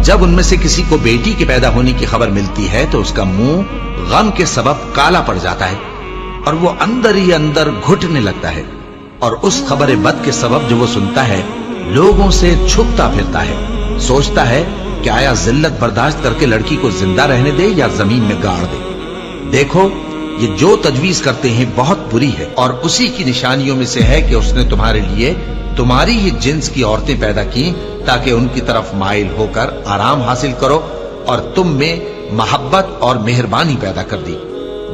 جب ان میں سے کسی کو بیٹی کے پیدا ہونے کی خبر ملتی ہے تو اس کا منہ غم کے سبب کالا پڑ جاتا ہے اور وہ اندر ہی اندر گھٹنے لگتا ہے، اور اس خبر بد کے سبب جو وہ سنتا ہے لوگوں سے چھپتا پھرتا ہے، سوچتا ہے کہ آیا ذلت برداشت کر کے لڑکی کو زندہ رہنے دے یا زمین میں گاڑ دے۔ دیکھو، یہ جو تجویز کرتے ہیں بہت بری ہے، اور اسی کی نشانیوں میں سے ہے کہ اس نے تمہارے لیے تمہاری ہی جنس کی عورتیں پیدا کی تاکہ ان کی طرف مائل ہو کر آرام حاصل کرو، اور تم میں محبت اور مہربانی پیدا کر دی۔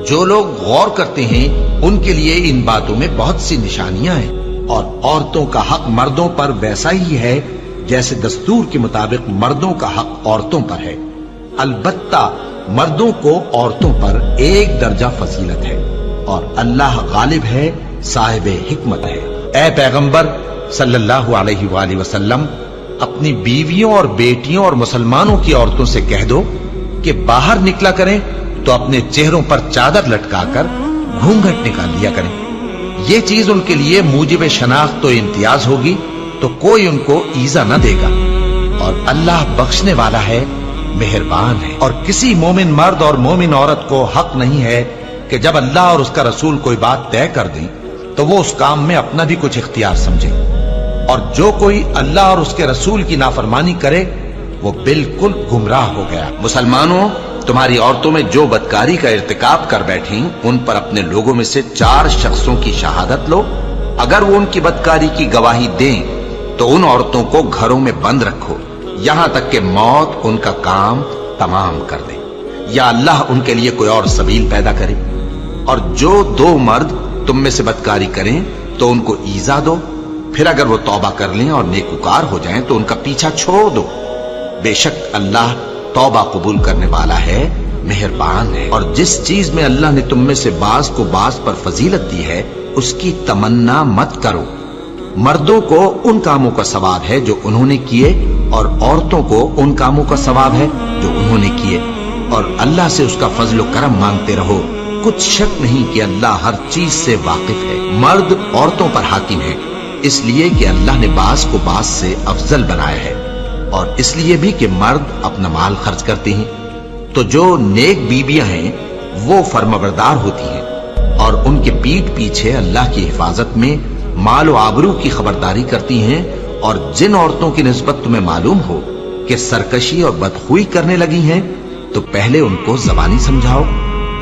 جو لوگ غور کرتے ہیں ان کے لیے ان باتوں میں بہت سی نشانیاں ہیں، اور عورتوں کا حق مردوں پر ویسا ہی ہے جیسے دستور کے مطابق مردوں کا حق عورتوں پر ہے، البتہ مردوں کو عورتوں پر ایک درجہ فضیلت ہے، اور اللہ غالب ہے، صاحب حکمت ہے۔ اے پیغمبر صلی اللہ علیہ وآلہ وسلم، اپنی بیویوں اور بیٹیوں اور مسلمانوں کی عورتوں سے کہہ دو کہ باہر نکلا کریں تو اپنے چہروں پر چادر لٹکا کر گھونگھٹ نکال لیا کریں، یہ چیز ان کے لیے موجب شناخت و امتیاز ہوگی تو کوئی ان کو ایذا نہ دے گا، اور اللہ بخشنے والا ہے، مہربان ہے۔ اور کسی مومن مرد اور مومن عورت کو حق نہیں ہے کہ جب اللہ اور اس کا رسول کوئی بات طے کر دیں تو وہ اس کام میں اپنا بھی کچھ اختیار سمجھے، اور جو کوئی اللہ اور اس کے رسول کی نافرمانی کرے وہ بالکل گمراہ ہو گیا۔ مسلمانوں، تمہاری عورتوں میں جو بدکاری کا ارتکاب کر بیٹھیں ان پر اپنے لوگوں میں سے 4 شخصوں کی شہادت لو، اگر وہ ان کی بدکاری کی گواہی دیں تو ان عورتوں کو گھروں میں بند رکھو یہاں تک کہ موت ان کا کام تمام کر دے، یا اللہ ان کے لیے کوئی اور سبیل پیدا کرے۔ اور جو 2 مرد تم میں سے بدکاری کریں تو ان کو ایذا دو، پھر اگر وہ توبہ کر لیں اور نیکوکار ہو جائیں تو ان کا پیچھا چھوڑ دو، بے شک اللہ توبہ قبول کرنے والا ہے، مہربان ہے۔ اور جس چیز میں اللہ نے تم میں سے بعض کو بعض پر فضیلت دی ہے اس کی تمنا مت کرو، مردوں کو ان کاموں کا ثواب ہے جو انہوں نے کیے، اور عورتوں کو ان کاموں کا ثواب ہے جو انہوں نے کیے، اور اللہ سے اس کا فضل و کرم مانگتے رہو، کچھ شک نہیں کہ اللہ ہر چیز سے واقف ہے۔ مرد عورتوں پر حاکم ہے اس لیے کہ اللہ نے بعض کو بعض سے افضل بنایا ہے، اور اس لیے بھی کہ مرد اپنا مال خرچ کرتے ہیں، تو جو نیک بیویاں ہیں وہ فرمانبردار ہوتی ہیں، اور ان کے پیٹھ پیچھے اللہ کی حفاظت میں مال و آبرو کی خبرداری کرتی ہیں۔ اور جن عورتوں کی نسبت تمہیں معلوم ہو کہ سرکشی اور بدخوئی کرنے لگی ہیں تو پہلے ان کو زبانی سمجھاؤ،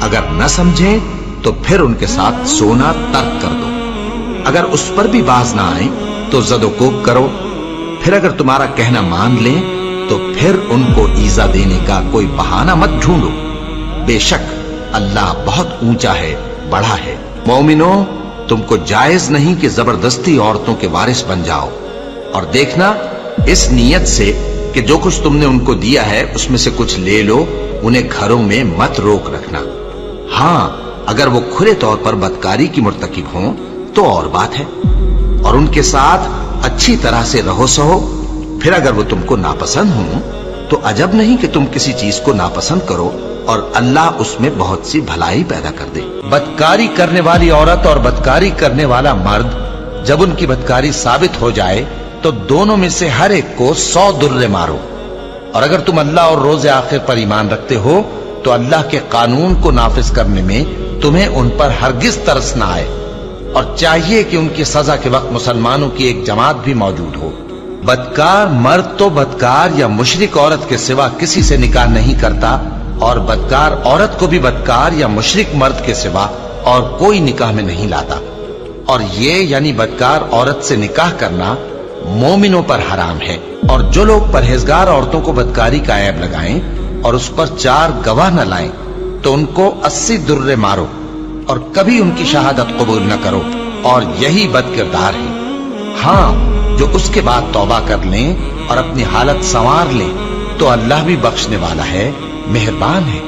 اگر نہ سمجھیں تو پھر ان کے ساتھ سونا ترک کر دو، اگر اس پر بھی باز نہ آئیں تو زد و کوب کرو، پھر اگر تمہارا کہنا مان لیں تو پھر ان کو ایذا دینے کا کوئی بہانہ مت ڈھونڈو، بے شک اللہ بہت اونچا ہے، بڑا ہے۔ مومنوں، تم کو جائز نہیں کہ زبردستی عورتوں کے وارث بن جاؤ، اور دیکھنا اس نیت سے کہ جو کچھ تم نے ان کو دیا ہے اس میں سے کچھ لے لو، انہیں گھروں میں مت روک رکھنا، ہاں اگر وہ کھلے طور پر بدکاری کی مرتکب ہوں تو اور بات ہے، اور ان کے ساتھ اچھی طرح سے رہو سہو، پھر اگر وہ تم کو ناپسند ہوں تو عجب نہیں کہ تم کسی چیز کو ناپسند کرو، اور اللہ اس میں بہت سی بھلائی پیدا کر دے۔ بدکاری کرنے والی عورت اور بدکاری کرنے والا مرد جب ان کی بدکاری ثابت ہو جائے تو دونوں میں سے ہر ایک کو 100 درے مارو، اور اگر تم اللہ اور روز آخر پر ایمان رکھتے ہو تو اللہ کے قانون کو نافذ کرنے میں تمہیں ان پر ہرگز ترس نہ آئے، اور چاہیے کہ ان کی سزا کے وقت مسلمانوں کی ایک جماعت بھی موجود ہو۔ بدکار مرد تو بدکار یا مشرک عورت کے سوا کسی سے نکاح نہیں کرتا، اور بدکار عورت کو بھی بدکار یا مشرک مرد کے سوا اور کوئی نکاح میں نہیں لاتا، اور یہ یعنی بدکار عورت سے نکاح کرنا مومنوں پر حرام ہے۔ اور جو لوگ پرہیزگار عورتوں کو بدکاری کا عیب لگائیں اور اس پر 4 گواہ نہ لائیں تو ان کو 80 درے مارو، اور کبھی ان کی شہادت قبول نہ کرو، اور یہی بد کردار ہے۔ ہاں جو اس کے بعد توبہ کر لیں اور اپنی حالت سنوار لیں تو اللہ بھی بخشنے والا ہے، مہربان ہے۔